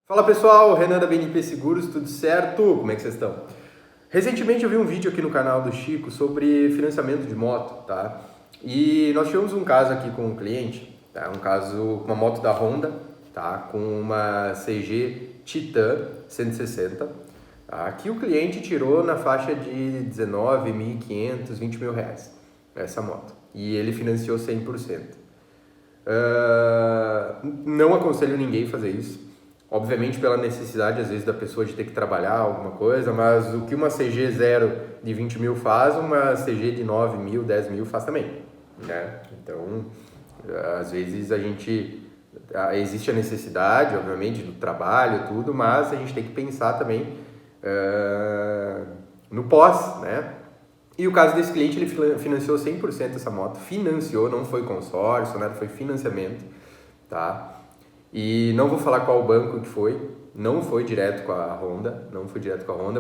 Fala pessoal, Renan da BNP Seguros, tudo certo? Como é que vocês estão? Recentemente eu vi um vídeo aqui no canal do Chico sobre financiamento de moto, tá? E nós tivemos um caso aqui com um cliente, tá? Um caso com uma moto da Honda, tá? Com uma CG Titan 160, tá? Que o cliente tirou na faixa de 19.500, 20 mil reais, essa moto. E ele financiou 100%. Não aconselho ninguém a fazer isso. Obviamente pela necessidade, às vezes, da pessoa de ter que trabalhar alguma coisa, mas o que uma CG 0 de 20 mil faz, uma CG de 9 mil, 10 mil faz também, né? Então, às vezes existe a necessidade, obviamente, do trabalho, tudo, mas a gente tem que pensar também no pós, né? E o caso desse cliente, ele financiou 100% essa moto, financiou, não foi consórcio, nada, foi financiamento, tá? E não vou falar qual banco que foi, não foi direto com a Honda,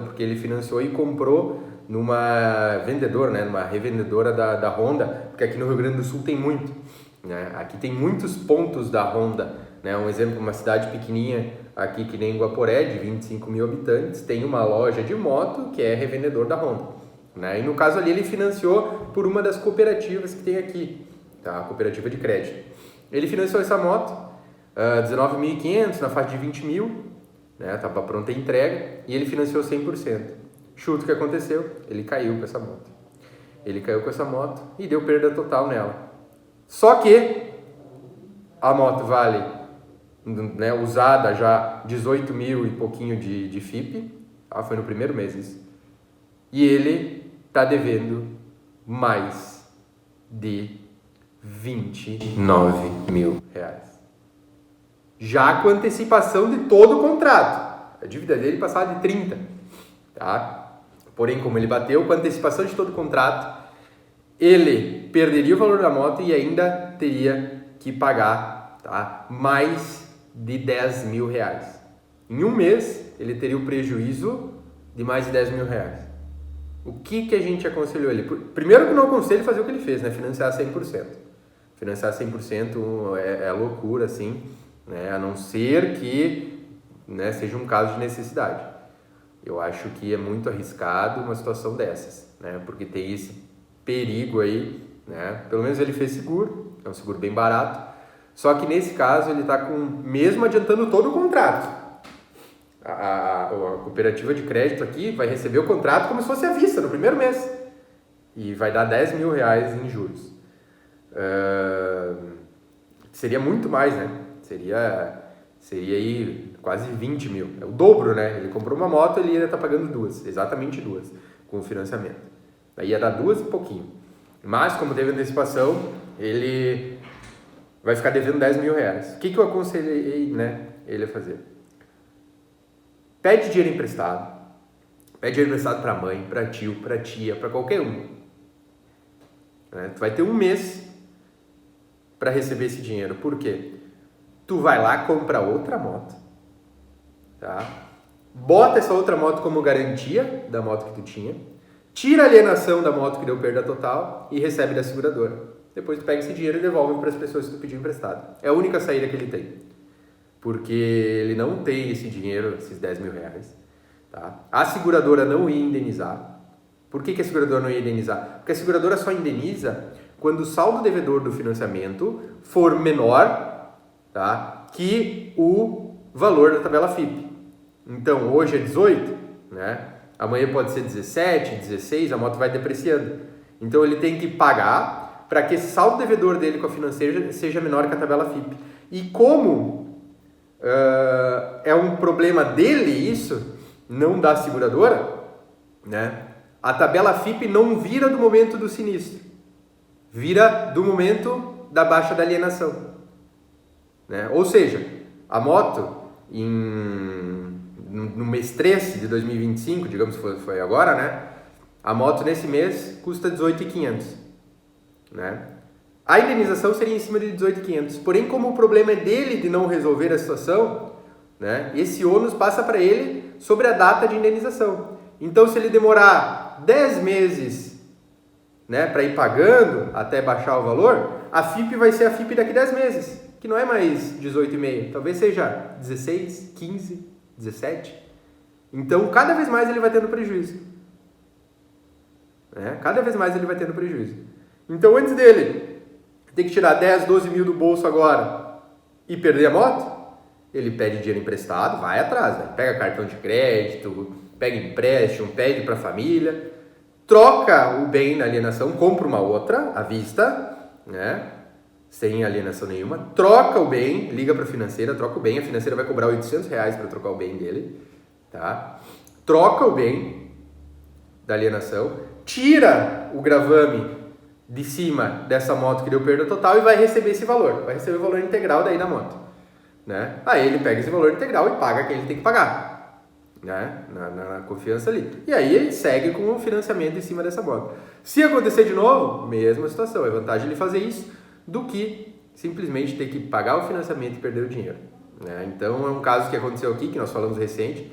porque ele financiou e comprou numa vendedora, né, numa revendedora da Honda, porque aqui no Rio Grande do Sul tem muito, né? Aqui tem muitos pontos da Honda, né? Um exemplo, uma cidade pequenininha aqui que nem Guaporé, de 25 mil habitantes, tem uma loja de moto que é revendedor da Honda, né? E no caso ali ele financiou por uma das cooperativas que tem aqui, tá? A cooperativa de crédito. Ele financiou essa moto, 19.500 na faixa de 20 mil, né? Tava pronta a entrega e ele financiou 100%. Chuta o que aconteceu? Ele caiu com essa moto. E deu perda total nela. Só que a moto vale, né, usada já 18 mil e pouquinho de FIP, foi no primeiro mês isso. E ele tá devendo mais de 29 mil reais. Já com antecipação de todo o contrato. A dívida dele passava de 30, tá? Porém, como ele bateu com antecipação de todo o contrato, ele perderia o valor da moto e ainda teria que pagar, tá, mais de 10 mil reais. Em um mês, ele teria o prejuízo de mais de 10 mil reais. O que a gente aconselhou ele? Primeiro que não aconselho fazer o que ele fez, né? Financiar 100%. Financiar 100% é loucura, assim, né? A não ser que, né, seja um caso de necessidade. Eu acho que é muito arriscado uma situação dessas, né? Porque tem esse perigo aí, né? Pelo menos ele fez seguro, é um seguro bem barato, só que nesse caso ele está mesmo adiantando todo o contrato. A cooperativa de crédito aqui vai receber o contrato como se fosse à vista no primeiro mês e vai dar 10 mil reais em juros. Seria muito mais, né? Seria aí quase 20 mil. É o dobro, né? Ele comprou uma moto, ele ia estar pagando exatamente duas, com o financiamento. Aí ia dar 2 e pouquinho. Mas, como teve antecipação, ele vai ficar devendo 10 mil reais. O que eu aconselhei, né, ele a fazer? Pede dinheiro emprestado. Pede dinheiro emprestado para mãe, para tio, para tia, para qualquer um. Né? Tu vai ter um mês para receber esse dinheiro. Por quê? Tu vai lá, compra outra moto, tá? Bota essa outra moto como garantia da moto que tu tinha, tira a alienação da moto que deu perda total e recebe da seguradora. Depois tu pega esse dinheiro e devolve para as pessoas que tu pediu emprestado. É a única saída que ele tem, porque ele não tem esse dinheiro, esses 10 mil reais, tá? A seguradora não ia indenizar. Por que a seguradora não ia indenizar? Porque a seguradora só indeniza quando o saldo devedor do financiamento for menor, tá, que o valor da tabela FIP. Então, hoje é 18, né? Amanhã pode ser 17, 16, a moto vai depreciando. Então, ele tem que pagar para que esse saldo devedor dele com a financeira seja menor que a tabela FIP. E como é um problema dele isso, não da seguradora, né? A tabela FIP não vira do momento do sinistro, vira do momento da baixa da alienação. Né? Ou seja, a moto no mês 3 de 2025, digamos que foi agora, né? A moto nesse mês custa 18.500, né? A indenização seria em cima de 18.500. Porém, como o problema é dele de não resolver a situação, né? Esse ônus passa para ele sobre a data de indenização. Então, se ele demorar 10 meses, né, para ir pagando até baixar o valor, a FIP vai ser a FIP daqui 10 meses. que não é mais 18,5, talvez seja 16, 15, 17. Então, cada vez mais ele vai tendo prejuízo. Cada vez mais ele vai tendo prejuízo. Então, antes dele ter que tirar 10, 12 mil do bolso agora e perder a moto, ele pede dinheiro emprestado, vai atrás, né? Pega cartão de crédito, pega empréstimo, pede para a família, troca o bem na alienação, compra uma outra à vista, né? Sem alienação nenhuma, troca o bem, liga para a financeira, troca o bem, a financeira vai cobrar R$800 para trocar o bem dele, tá? Troca o bem da alienação, tira o gravame de cima dessa moto que deu perda total e vai receber esse valor, vai receber o valor integral daí da moto, né? Aí ele pega esse valor integral e paga quem ele tem que pagar, né? Na confiança ali. E aí ele segue com o financiamento em cima dessa moto. Se acontecer de novo, mesma situação, é vantagem ele fazer isso do que simplesmente ter que pagar o financiamento e perder o dinheiro, né? Então é um caso que aconteceu aqui, que nós falamos recente,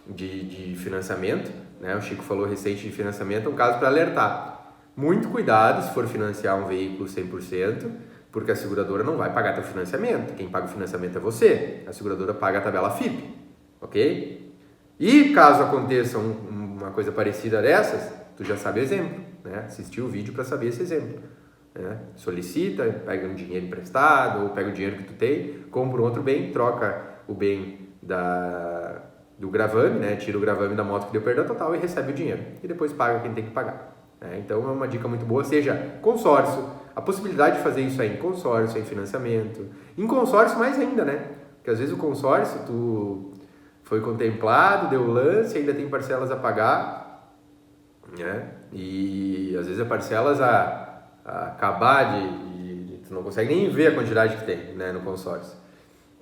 de financiamento, né? O Chico falou recente de financiamento, é um caso para alertar. Muito cuidado se for financiar um veículo 100%, porque a seguradora não vai pagar teu financiamento. Quem paga o financiamento é você. A seguradora paga a tabela FIP, ok? E caso aconteça uma coisa parecida dessas, tu já sabe o exemplo, né? Assistiu o vídeo para saber esse exemplo, né? Solicita, pega um dinheiro emprestado ou pega o dinheiro que tu tem, compra um outro bem, troca o bem do gravame, né? Tira o gravame da moto que deu perda total e recebe o dinheiro. E depois paga quem tem que pagar, né? Então é uma dica muito boa, seja consórcio, a possibilidade de fazer isso aí em consórcio, em financiamento. Em consórcio mais ainda, né? Porque às vezes o consórcio, tu foi contemplado, deu lance, ainda tem parcelas a pagar, né? E às vezes as parcelas a acabar tu não consegue nem ver a quantidade que tem, né, no consórcio.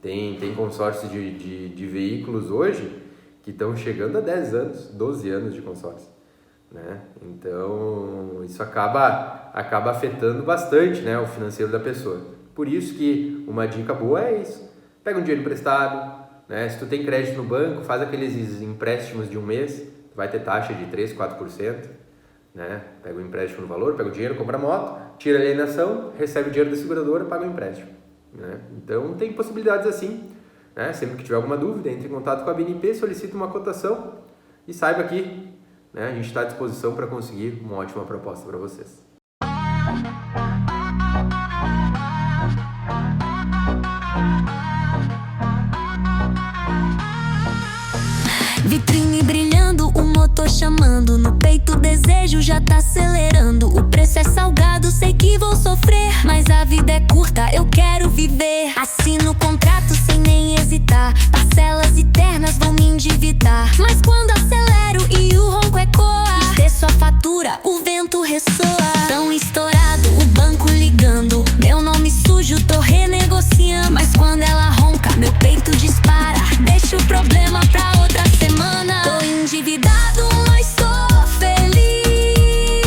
Tem consórcio de veículos hoje que estão chegando a 10 anos, 12 anos de consórcio, né? Então isso acaba afetando bastante, né, o financeiro da pessoa. Por isso que uma dica boa é isso: pega um dinheiro emprestado, né? Se tu tem crédito no banco, faz aqueles empréstimos de um mês, vai ter taxa de 3, 4%, né? Pega o empréstimo no valor, pega o dinheiro, compra a moto, tira a alienação, recebe o dinheiro da seguradora, paga o empréstimo, né? Então tem possibilidades assim, né? Sempre que tiver alguma dúvida, entre em contato com a BNP, solicite uma cotação e saiba que, né, a gente está à disposição para conseguir uma ótima proposta para vocês. Vitrine brilhando, o motor chamando, no peito o desejo já tá acelerando. O preço é salgado, sei que vou sofrer, mas a vida é curta, eu quero viver. Assino o contrato sem nem hesitar, parcelas eternas vão me endividar. Mas quando acelero e o ronco ecoa, desço a fatura, o vento ressoa. Tão estourado, o banco ligando, meu nome sujo, tô renegociando. Mas quando ela ronca, meu peito dispara, deixa o problema pra outra semana. Tô endividado, mas tô feliz.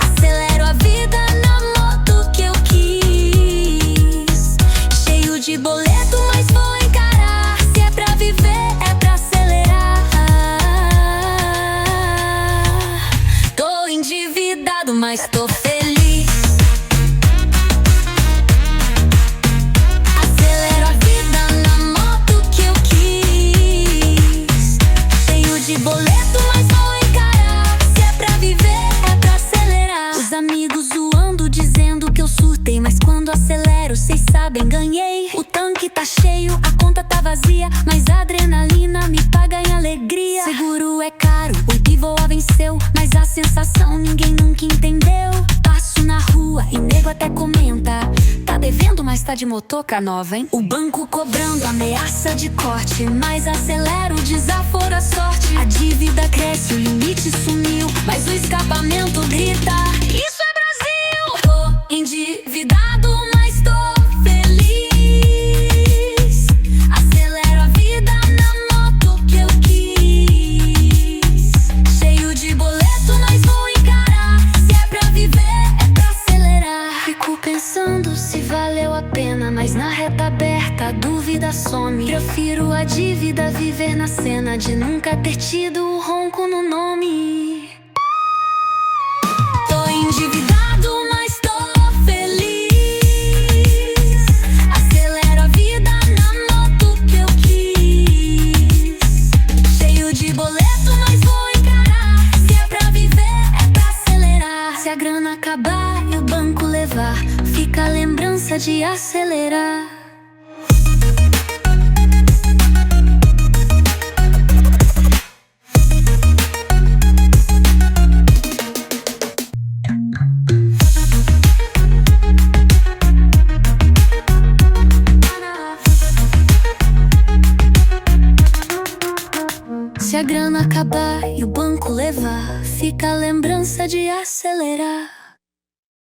Acelero a vida na moto que eu quis. Cheio de boleto, mas vou encarar. Se é pra viver, é pra acelerar. Tô endividado, mas tô feliz. Boleto, mas vou encarar. Se é pra viver, é pra acelerar. Os amigos zoando, dizendo que eu surtei, mas quando acelero, cês sabem, ganhei. O tanque tá cheio, a conta tá vazia, mas a adrenalina me paga em alegria. Seguro é caro, o Pivoa venceu, mas a sensação ninguém nunca entendeu. Passo na rua e nego até comenta: tá devendo, mas tá de motoca nova, hein? O banco cobrando ameaça de corte, mas acelero, desaforo a sorte. A dívida cresce, o limite sumiu, mas o escapamento grita: isso é Brasil! Tô endividado, mas tô feliz. Acelero a vida na moto que eu quis. Cheio de boleto, mas vou encarar. Se é pra viver, é pra acelerar. Fico pensando se valeu a pena, mas na reta aberta a dúvida some. Prefiro a dívida, viver na cena de nunca ter tido o ronco no nome. Tô endividado, mas tô feliz. levar, fica a lembrança de acelerar. Se a grana acabar e o banco levar, fica a lembrança de acelerar.